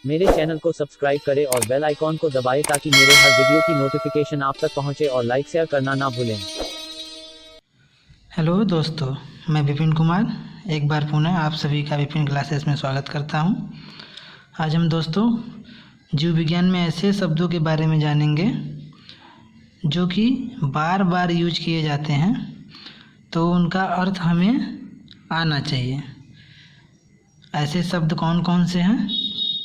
मेरे चैनल को सब्सक्राइब करें और बेल आइकॉन को दबाएं ताकि मेरे हर वीडियो की नोटिफिकेशन आप तक पहुंचे और लाइक शेयर करना ना भूलें। हेलो दोस्तों, मैं विपिन कुमार एक बार पुनः आप सभी का विपिन क्लासेस में स्वागत करता हूं। आज हम दोस्तों जीव विज्ञान में ऐसे शब्दों के बारे में जानेंगे जो कि बार बार यूज किए जाते हैं, तो उनका अर्थ हमें आना चाहिए। ऐसे शब्द कौन कौन से हैं,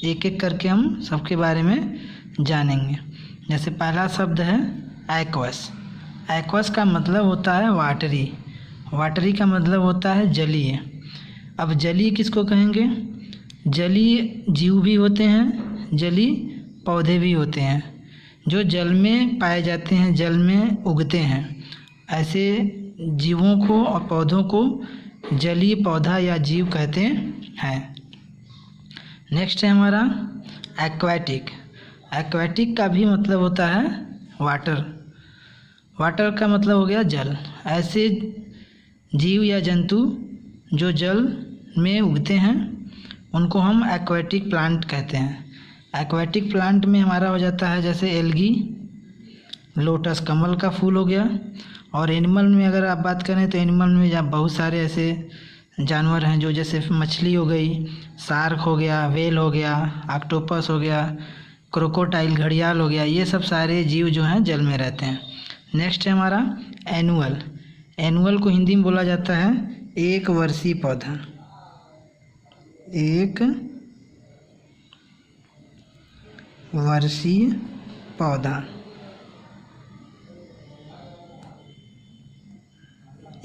एक एक करके हम सबके बारे में जानेंगे। जैसे पहला शब्द है एक्वस। एक्वस का मतलब होता है वाटरी। वाटरी का मतलब होता है जलीय। अब जलीय किसको कहेंगे? जलीय जीव भी होते हैं, जलीय पौधे भी होते हैं जो जल में पाए जाते हैं, जल में उगते हैं। ऐसे जीवों को और पौधों को जलीय पौधा या जीव कहते हैं। नेक्स्ट है हमारा एक्वाटिक। एक्वाटिक का भी मतलब होता है वाटर। वाटर का मतलब हो गया जल। ऐसे जीव या जंतु जो जल में उगते हैं उनको हम एक्वाटिक प्लांट कहते हैं। एक्वाटिक प्लांट में हमारा हो जाता है जैसे एल्गी, लोटस कमल का फूल हो गया। और एनिमल में अगर आप बात करें तो एनिमल में जहाँ बहुत सारे ऐसे जानवर हैं जो जैसे मछली हो गई, शार्क हो गया, व्हेल हो गया, ऑक्टोपस हो गया, क्रोकोडाइल घड़ियाल हो गया। ये सब सारे जीव जो हैं जल में रहते हैं। नेक्स्ट है हमारा एनुअल। एनुअल को हिंदी में बोला जाता है एक वर्षीय पौधा। एक वर्षीय पौधा।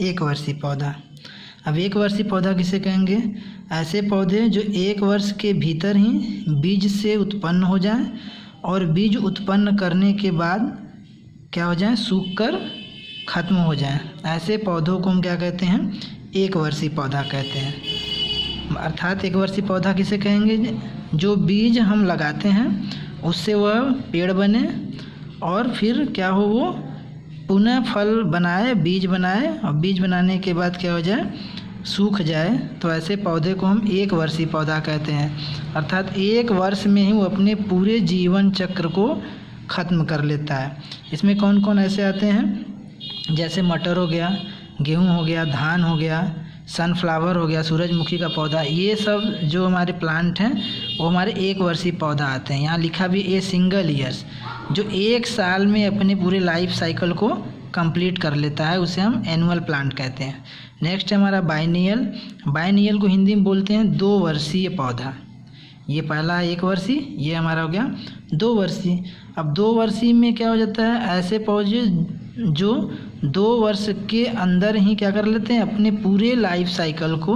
एक वर्षीय पौधा। अब एक वर्षीय पौधा किसे कहेंगे? ऐसे पौधे जो एक वर्ष के भीतर ही बीज से उत्पन्न हो जाएं और बीज उत्पन्न करने के बाद क्या हो जाए? सूख कर ख़त्म हो जाएं। ऐसे पौधों को हम क्या कहते हैं? एक वर्षीय पौधा कहते हैं। अर्थात एक वर्षीय पौधा किसे कहेंगे? जो बीज हम लगाते हैं उससे वह पेड़ बने और फिर क्या हो, वो पुनः फल बनाए, बीज बनाए, और बीज बनाने के बाद क्या हो जाए? सूख जाए। तो ऐसे पौधे को हम एक वर्षीय पौधा कहते हैं। अर्थात एक वर्ष में ही वो अपने पूरे जीवन चक्र को ख़त्म कर लेता है। इसमें कौन कौन ऐसे आते हैं? जैसे मटर हो गया, गेहूँ हो गया, धान हो गया, सनफ्लावर हो गया, सूरजमुखी का पौधा। ये सब जो हमारे प्लांट हैं वो हमारे एक वर्षीय पौधा आते हैं। यहाँ लिखा भी ए सिंगल ईयर्स, जो एक साल में अपने पूरे लाइफ साइकिल को कंप्लीट कर लेता है, उसे हम एनुअल प्लांट कहते हैं। नेक्स्ट है हमारा बाइनियल। बाइनियल को हिंदी में बोलते हैं दो वर्षीय पौधा। ये पहला है एक वर्षीय, ये हमारा हो गया दो वर्षीय। अब दो वर्षीय में क्या हो जाता है? ऐसे पौधे जो 2 वर्ष के अंदर ही क्या कर लेते हैं? अपने पूरे लाइफ साइकिल को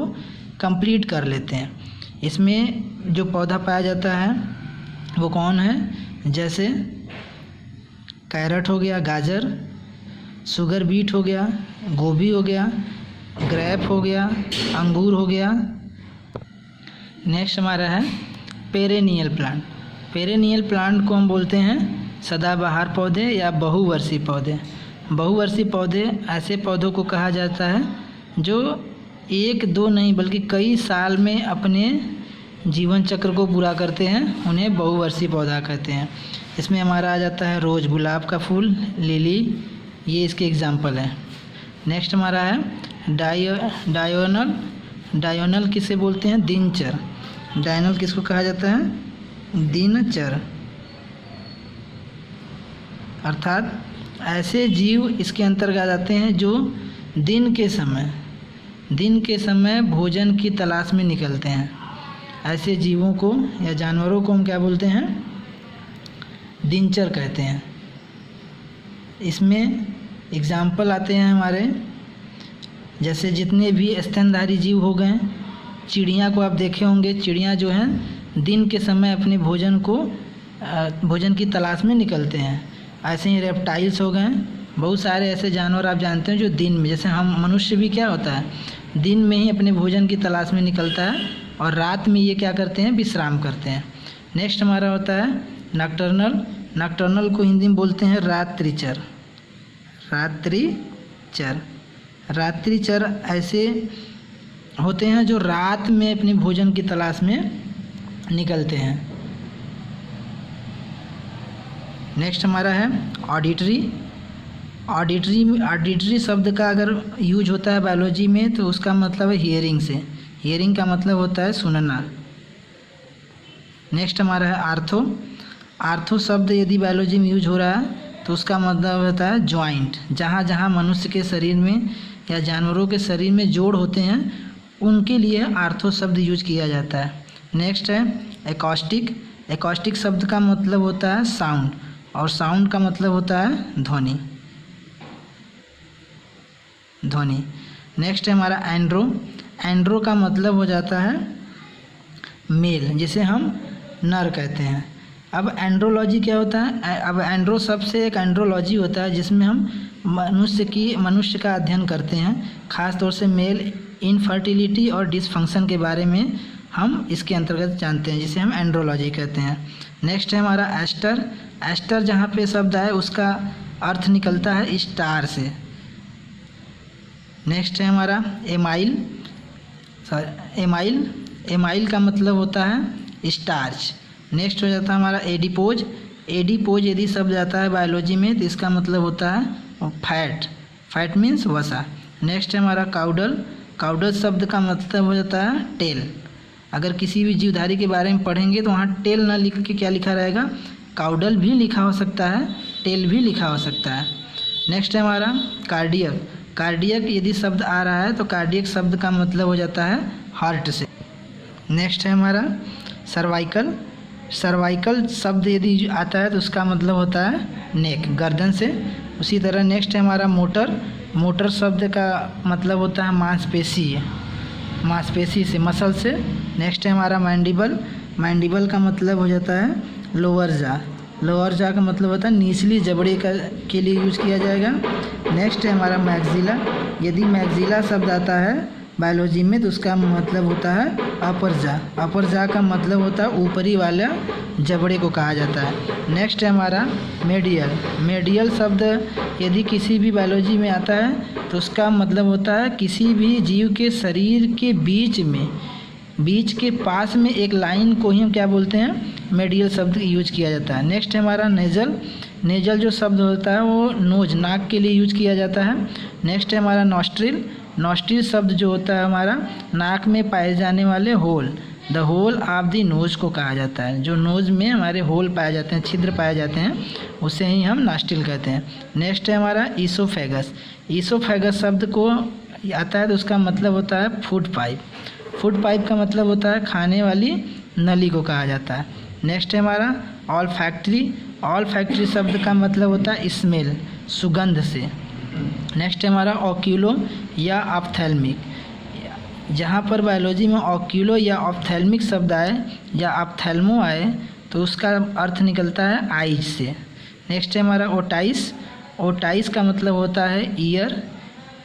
कंप्लीट कर लेते हैं। इसमें जो पौधा पाया जाता है वो कौन है? जैसे कैरेट हो गया, गाजर, शुगर बीट हो गया, गोभी हो गया, ग्रेप हो गया, अंगूर हो गया। नेक्स्ट हमारा है पेरेनियल प्लांट। पेरेनियल प्लांट को हम बोलते हैं सदाबहार पौधे या बहुवर्षीय पौधे। बहुवर्षीय पौधे ऐसे पौधों को कहा जाता है जो एक दो नहीं बल्कि कई साल में अपने जीवन चक्र को पूरा करते हैं, उन्हें बहुवर्षीय पौधा कहते हैं। इसमें हमारा आ जाता है रोज़, गुलाब का फूल, लिली, ये इसके एग्जाम्पल हैं। नेक्स्ट हमारा है डायोनल। डायोनल किसे बोलते हैं? दिनचर। डायोनल किसको कहा जाता है? दिनचर। अर्थात ऐसे जीव इसके अंतर्गत आते हैं जो दिन के समय भोजन की तलाश में निकलते हैं। ऐसे जीवों को या जानवरों को हम क्या बोलते हैं? दिनचर कहते हैं। इसमें एग्जाम्पल आते हैं हमारे, जैसे जितने भी स्तनधारी जीव हो गए। चिड़िया को आप देखे होंगे, चिड़िया जो हैं दिन के समय अपने भोजन की तलाश में निकलते हैं। ऐसे ही रेप्टाइल्स हो गए। बहुत सारे ऐसे जानवर आप जानते हैं जो दिन में, जैसे हम मनुष्य भी क्या होता है, दिन में ही अपने भोजन की तलाश में निकलता है और रात में ये क्या करते हैं? विश्राम करते हैं। नेक्स्ट हमारा होता है नॉकटर्नल। नॉकटर्नल को हिंदी में बोलते हैं रात्रिचर। रात्रिचर ऐसे होते हैं जो रात में अपने भोजन की तलाश में निकलते हैं। नेक्स्ट हमारा है ऑडिटरी। ऑडिटरी शब्द का अगर यूज होता है बायोलॉजी में तो उसका मतलब है हियरिंग से। हियरिंग का मतलब होता है सुनना। नेक्स्ट हमारा है आर्थो। आर्थो शब्द यदि बायोलॉजी में यूज हो रहा है तो उसका मतलब होता है जॉइंट। जहाँ जहाँ मनुष्य के शरीर में या जानवरों के शरीर में जोड़ होते हैं उनके लिए आर्थो शब्द यूज किया जाता है। नेक्स्ट है एकॉस्टिक। एकॉस्टिक शब्द का मतलब होता है साउंड और साउंड का मतलब होता है ध्वनि। नेक्स्ट है हमारा एंड्रो। एंड्रो का मतलब हो जाता है मेल, जिसे हम नर कहते हैं। अब एंड्रोलॉजी क्या होता है? अब एंड्रो शब्द से एक एंड्रोलॉजी होता है जिसमें हम मनुष्य का अध्ययन करते हैं, ख़ास तौर से मेल इनफर्टिलिटी और डिसफंक्शन के बारे में हम इसके अंतर्गत जानते हैं, जिसे हम एंड्रोलॉजी कहते हैं। नेक्स्ट है हमारा एस्टर। एस्टर जहाँ पे शब्द आए उसका अर्थ निकलता है स्टार से। नेक्स्ट है हमारा एमाइल। एमाइल का मतलब होता है स्टार्च। नेक्स्ट हो जाता है हमारा एडिपोज। एडिपोज यदि शब्द आता है बायोलॉजी में तो इसका मतलब होता है फैट। फैट मीन्स वसा। नेक्स्ट है हमारा काउडल। काउडल शब्द का मतलब हो जाता है टेल। अगर किसी भी जीवधारी के बारे में पढ़ेंगे तो वहाँ टेल ना लिख के क्या लिखा रहेगा? काउडल भी लिखा हो सकता है, टेल भी लिखा हो सकता है। नेक्स्ट है हमारा कार्डियक। कार्डियक यदि शब्द आ रहा है तो कार्डियक शब्द का मतलब हो जाता है हार्ट से। नेक्स्ट है हमारा सर्वाइकल। सर्वाइकल शब्द यदि आता है तो उसका मतलब होता है नेक, गर्दन से। उसी तरह नेक्स्ट है हमारा मोटर। मोटर शब्द का मतलब होता है मांसपेशी, मांसपेशी से, मसल से। नेक्स्ट है हमारा मैंडिबल। मैंडिबल का मतलब हो जाता है लोअर जा। लोअर जा का मतलब होता है निचली जबड़े के लिए यूज किया जाएगा। नेक्स्ट है हमारा मैग्जिला। यदि मैग्जिला शब्द आता है बायोलॉजी में तो उसका मतलब होता है अपर जा। अपर जा का मतलब होता है ऊपरी वाला जबड़े को कहा जाता है। नेक्स्ट है हमारा मेडियल। मेडियल शब्द यदि किसी भी बायोलॉजी में आता है तो उसका मतलब होता है किसी भी जीव के शरीर के बीच के पास में एक लाइन को ही हम क्या बोलते हैं? मेडियल शब्द यूज किया जाता है। नेक्स्ट है हमारा नेजल। नेजल जो शब्द होता है वो नोज, नाक के लिए यूज किया जाता है। नेक्स्ट है हमारा नॉस्ट्रिल। नॉस्ट्रिल शब्द जो होता है हमारा नाक में पाए जाने वाले hole, the hole of the nose को कहा जाता है। जो नोज में हमारे होल पाए जाते हैं, छिद्र पाए जाते हैं, उसे ही हम नॉस्ट्रिल कहते हैं। नेक्स्ट है हमारा ईसोफेगस। ईसोफेगस शब्द को आता है तो उसका मतलब होता है फूड पाइप। फूड पाइप का मतलब होता है खाने वाली नली को कहा जाता है। नेक्स्ट है हमारा ऑल फैक्ट्री। ऑल फैक्ट्री शब्द का मतलब होता है स्मेल, सुगंध से। नेक्स्ट है हमारा ऑक्यूलो या ऑप्थेल्मिक। जहाँ पर बायोलॉजी में ऑक्यूलो या ऑप्थेल्मिक शब्द आए या ऑप्थेल्मो आए तो उसका अर्थ निकलता है आइज से। नेक्स्ट है हमारा ओटाइस। ओटाइस का मतलब होता है ईयर,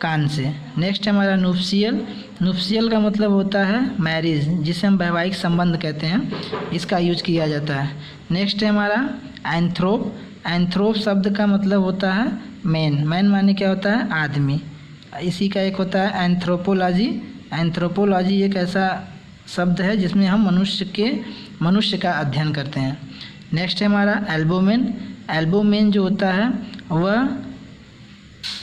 कान से। नेक्स्ट है हमारा नुप्सियल। नुप्सियल का मतलब होता है मैरिज, जिसे हम वैवाहिक संबंध कहते हैं, इसका यूज किया जाता है। नेक्स्ट है हमारा एंथ्रोप। एंथ्रोप शब्द का मतलब होता है मैन। मैन माने क्या होता है? आदमी। इसी का एक होता है एंथ्रोपोलॉजी। एंथ्रोपोलॉजी एक ऐसा शब्द है जिसमें हम मनुष्य का अध्ययन करते हैं। नेक्स्ट है हमारा एल्बुमेन। एल्बुमेन जो होता है वह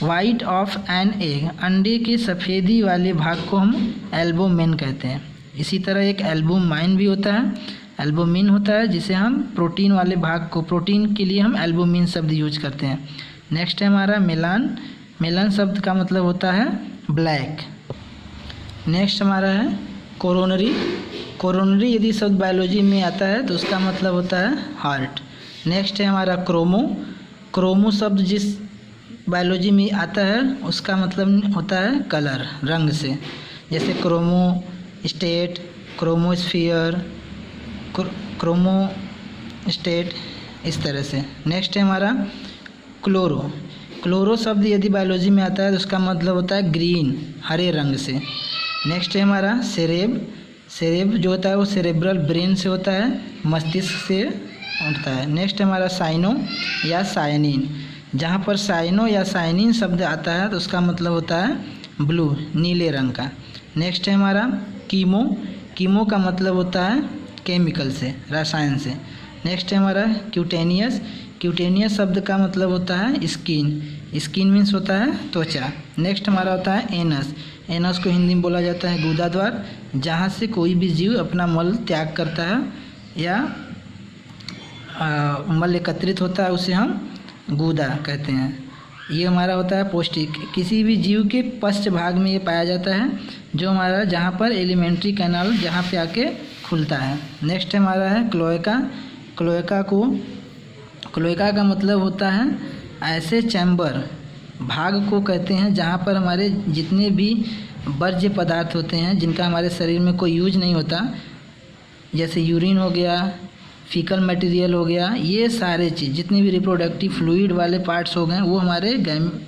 वाइट ऑफ एन एग, अंडे के सफ़ेदी वाले भाग को हम एल्बुमेन कहते हैं। इसी तरह एक एल्बुमाइन भी होता है, एल्बुमिन होता है, जिसे हम प्रोटीन वाले भाग को, प्रोटीन के लिए हम एल्बुमिन शब्द यूज करते हैं। नेक्स्ट है हमारा मेलान। मेलान शब्द का मतलब होता है ब्लैक। नेक्स्ट हमारा है कोरोनरी। कोरोनरी यदि शब्द बायोलॉजी में आता है तो उसका मतलब होता है हार्ट। नेक्स्ट है हमारा क्रोमो। क्रोमो शब्द जिस बायोलॉजी में आता है उसका मतलब होता है कलर, रंग से, जैसे chromo state, chromosphere, chromo state, इस तरह से। नेक्स्ट है हमारा क्लोरो। क्लोरो शब्द यदि बायोलॉजी में आता है तो उसका मतलब होता है ग्रीन, हरे रंग से। नेक्स्ट है हमारा सेरेब। सेरेब जो होता है वो सेरेब्रल ब्रेन से होता है, मस्तिष्क से होता है। नेक्स्ट है हमारा साइनो या साइनिन। जहाँ पर साइनो या साइनिन शब्द आता है तो उसका मतलब होता है ब्लू, नीले रंग का। नेक्स्ट है हमारा कीमो। कीमो का मतलब होता है केमिकल से, रसायन से। नेक्स्ट है हमारा क्यूटेनियस। क्यूटेनियस शब्द का मतलब होता है स्किन, स्किन मीन्स होता है त्वचा। नेक्स्ट हमारा होता है एनस, एनस को हिंदी में बोला जाता है गुदा द्वार, जहाँ से कोई भी जीव अपना मल त्याग करता है या मल एकत्रित होता है, उसे हम गुदा कहते हैं। ये हमारा होता है पौष्टिक, किसी भी जीव के पश्च भाग में ये पाया जाता है, जो हमारा जहाँ पर एलिमेंट्री कैनाल जहाँ पे आके खुलता है। नेक्स्ट हमारा है क्लोएका, क्लोएका का मतलब होता है ऐसे चैम्बर, भाग को कहते हैं जहाँ पर हमारे जितने भी वर्ज्य पदार्थ होते हैं जिनका हमारे शरीर में कोई यूज नहीं होता, जैसे यूरिन हो गया, फीकल मटेरियल हो गया, ये सारे चीज़ जितने भी रिप्रोडक्टिव फ्लूइड वाले पार्ट्स हो गए वो हमारे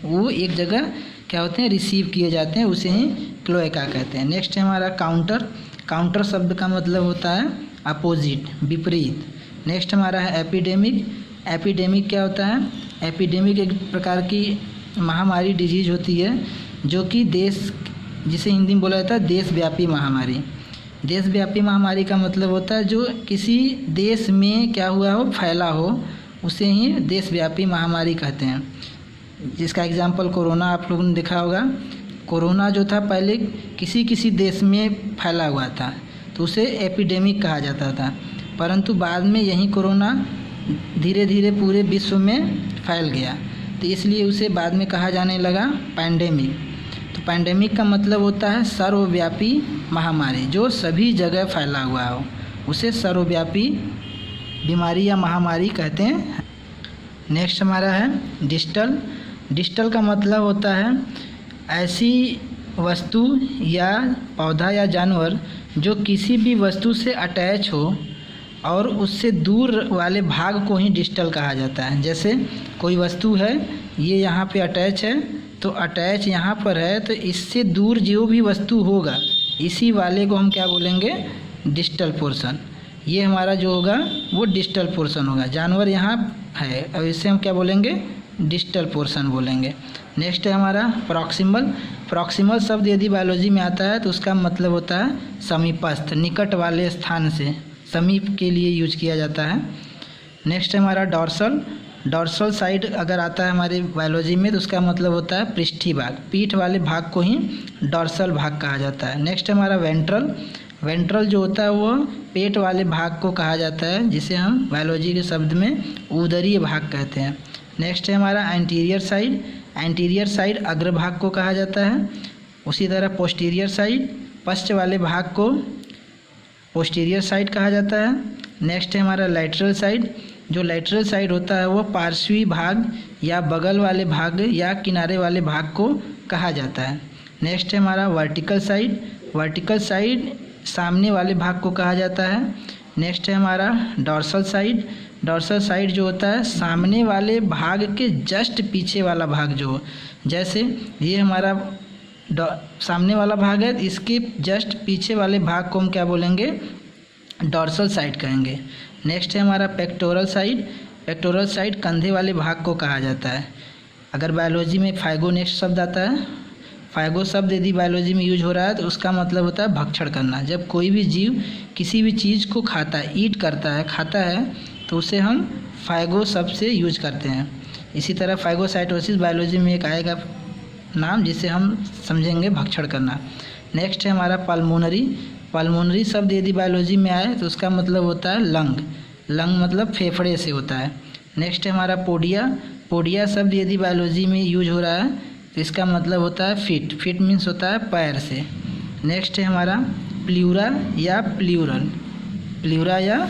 वो एक जगह क्या होते हैं रिसीव किए जाते हैं, उसे ही क्लोएका कहते हैं। नेक्स्ट है हमारा काउंटर, काउंटर शब्द का मतलब होता है अपोजिट, विपरीत। नेक्स्ट हमारा है एपिडेमिक, एपिडेमिक क्या होता है? एपिडेमिक एक प्रकार की महामारी डिजीज होती है जो कि देश, जिसे हिंदी में बोला जाता है देशव्यापी महामारी। देशव्यापी महामारी का मतलब होता है जो किसी देश में क्या हुआ हो, फैला हो, उसे ही देशव्यापी महामारी कहते हैं। जिसका एग्जाम्पल कोरोना आप लोगों ने देखा होगा। कोरोना जो था पहले किसी देश में फैला हुआ था तो उसे एपिडेमिक कहा जाता था, परंतु बाद में यही कोरोना धीरे धीरे पूरे विश्व में फैल गया तो इसलिए उसे बाद में कहा जाने लगा पैंडेमिक। तो पैंडेमिक का मतलब होता है सर्वव्यापी महामारी, जो सभी जगह फैला हुआ हो, उसे सर्वव्यापी बीमारी या महामारी कहते हैं। नेक्स्ट हमारा है डिस्टल, डिस्टल का मतलब होता है ऐसी वस्तु या पौधा या जानवर जो किसी भी वस्तु से अटैच हो और उससे दूर वाले भाग को ही डिस्टल कहा जाता है। जैसे कोई वस्तु है, ये यहाँ पे अटैच है, तो अटैच यहाँ पर है, तो इससे दूर जो भी वस्तु होगा इसी वाले को हम क्या बोलेंगे? Distal portion. ये हमारा जो होगा वो डिस्टल पोर्शन होगा। जानवर यहाँ है और इसे हम क्या बोलेंगे? डिस्टल पोर्शन बोलेंगे। नेक्स्ट है हमारा प्रॉक्सिमल, प्रॉक्सिमल शब्द यदि बायोलॉजी में आता है तो उसका मतलब होता है समीपस्थ, निकट वाले स्थान से, समीप के लिए यूज किया जाता है। नेक्स्ट है हमारा डॉर्सल, डॉर्सल साइड अगर आता है हमारे बायोलॉजी में तो उसका मतलब होता है पृष्ठी भाग, पीठ वाले भाग को ही डॉर्सल भाग कहा जाता है। नेक्स्ट है हमारा वेंट्रल, वेंट्रल जो होता है वो पेट वाले भाग को कहा जाता है, जिसे हम बायोलॉजी के शब्द में उदरीय भाग कहते हैं। नेक्स्ट है हमारा एंटीरियर साइड, एंटीरियर साइड अग्रभाग को कहा जाता है। उसी तरह पोस्टीरियर साइड, पश्च वाले भाग को पोस्टीरियर साइड कहा जाता है। नेक्स्ट है हमारा लैटरल साइड, जो लैटरल साइड होता है वो पार्श्वी भाग या बगल वाले भाग या किनारे वाले भाग को कहा जाता है। नेक्स्ट है हमारा वर्टिकल साइड, वर्टिकल साइड सामने वाले भाग को कहा जाता है। नेक्स्ट है हमारा डॉर्सल साइड, डॉर्सल साइड जो होता है सामने वाले भाग के जस्ट पीछे वाला भाग जो हो, जैसे ये हमारा सामने वाला भाग है, इसके जस्ट पीछे वाले भाग को हम क्या बोलेंगे? डॉर्सल साइड कहेंगे। नेक्स्ट है हमारा पेक्टोरल साइड, पेक्टोरल साइड कंधे वाले भाग को कहा जाता है। अगर बायोलॉजी में फाइगो नेक्स्ट शब्द आता है, फाइगो शब्द यदि बायोलॉजी में यूज हो रहा है तो उसका मतलब होता है भक्षण करना। जब कोई भी जीव किसी भी चीज़ को खाता है, ईट करता है, खाता है, तो उसे हम फाइगो शब्द से यूज करते हैं। इसी तरह फाइगोसाइटोसिस बायोलॉजी में एक आएगा नाम जिसे हम समझेंगे भक्षण करना। नेक्स्ट है हमारा पल्मोनरी, पल्मोनरी शब्द यदि बायोलॉजी में आए तो उसका मतलब होता है लंग, लंग मतलब फेफड़े से होता है। नेक्स्ट है हमारा पोडिया, पोडिया शब्द यदि बायोलॉजी में यूज हो रहा है तो इसका मतलब होता है फिट, फिट मीन्स होता है पैर से। नेक्स्ट है हमारा प्ल्यूरा या प्ल्यूरल, प्ल्यूरा या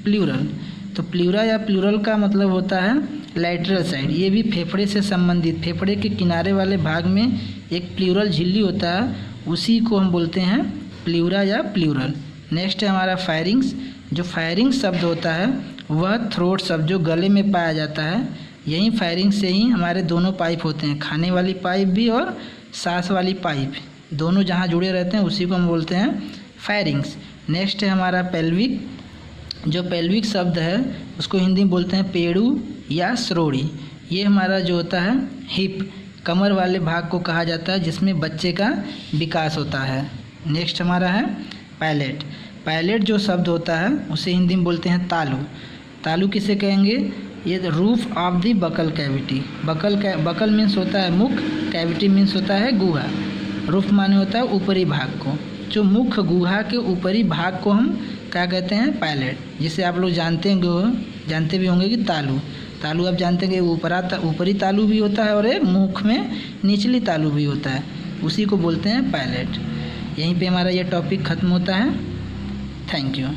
प्ल्यूरल, तो प्ल्यूरा या प्ल्यूरल का मतलब होता है लैटरल साइड। ये भी फेफड़े से संबंधित, फेफड़े के किनारे वाले भाग में एक प्ल्यूरल झिल्ली होता है, उसी को हम बोलते हैं प्ल्यूरा या प्ल्यूरल। नेक्स्ट है हमारा फायरिंग्स, जो फायरिंग शब्द होता है वह थ्रोट शब्द जो गले में पाया जाता है, यही फायरिंग से ही हमारे दोनों पाइप होते हैं, खाने वाली पाइप भी और सांस वाली पाइप, दोनों जहाँ जुड़े रहते हैं उसी को हम बोलते हैं फायरिंग्स। नेक्स्ट है हमारा पेल्विक, जो पेल्विक शब्द है उसको हिंदी में बोलते हैं पेड़ू या श्रोड़ी। ये हमारा जो होता है हिप, कमर वाले भाग को कहा जाता है जिसमें बच्चे का विकास होता है। नेक्स्ट हमारा है पैलेट, पैलेट जो शब्द होता है उसे हिंदी में बोलते हैं तालू, तालू किसे कहेंगे? ये roof of the buccal cavity. Buccal means होता है मुख, कैविटी मीन्स होता है गुहा। रूफ माने होता है ऊपरी भाग को। जो मुख गुहा के ऊपरी भाग को हम क्या कहते हैं? पैलेट। जिसे आप लोग जानते भी होंगे कि तालू आप जानते हैं कि ऊपरी तालू भी होता है और एक मुख में निचली तालू भी होता है, उसी को बोलते हैं पैलेट। यहीं पे हमारा ये टॉपिक ख़त्म होता है। Thank you.